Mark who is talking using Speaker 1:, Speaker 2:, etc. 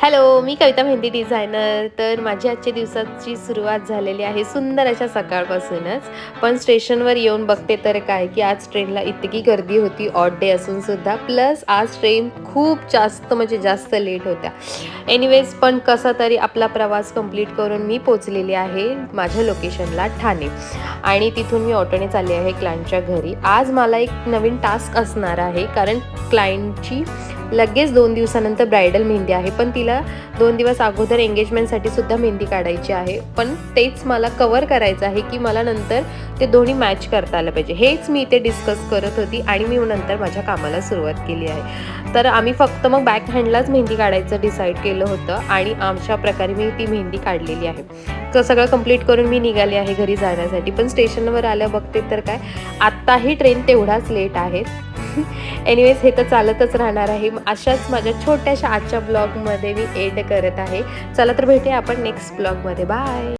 Speaker 1: Hello, मी कविता mehndi designer. तर माझी आजच्या दिवसाची सुरुवात झालेली आहे सुंदर अशा सकाळपासूनच. पण स्टेशनवर येऊन बघते तर काय, की आज ट्रेनला इतकी गर्दी होती ऑड डे असूनसुद्धा. प्लस आज ट्रेन खूप जास्त म्हणजे जास्त लेट होत्या. एनिवेज पण कसा तरी आपला प्रवास कंप्लीट करून मी पोहोचलेली आहे माझ्या लोकेशनला ठाणे. आणि तिथून मी ऑटोने चालली आहे क्लायंटच्या घरी. आज मला एक नवीन टास्क असणार आहे, कारण क्लायंटची लगेच 2 दिवसानंतर ब्रायडल मेहंदी आहे. पण तिला 2 दिवस अगोदर एंगेजमेंटसाठी सुद्धा मेहंदी काढायची आहे. पण तेच मला कव्हर करायचं आहे, की मला नंतर ते दोन्ही मॅच करता आलं पाहिजे. हेच मी इथे डिस्कस करत होती आणि मी नंतर माझ्या कामाला सुरुवात केली आहे. तर आम्ही फक्त मग बॅक हँडलाच मेहंदी काढायचं डिसाईड केलं होतं आणि अशा प्रकारे मी ती मेहंदी काढलेली आहे. तर सगळं कंप्लीट करून मी निघाली आहे घरी जाण्यासाठी. पण स्टेशनवर आलं बघते तर काय, आत्ताही ट्रेन तेवढाच लेट आहे. एनिवेज हे तर चालतच राहणार आहे. अशाच माझ्या छोट्याशा आजच्या ब्लॉगमध्ये मी एंड करत आहे. चला तर भेटूया आपण नेक्स्ट ब्लॉगमध्ये. बाय.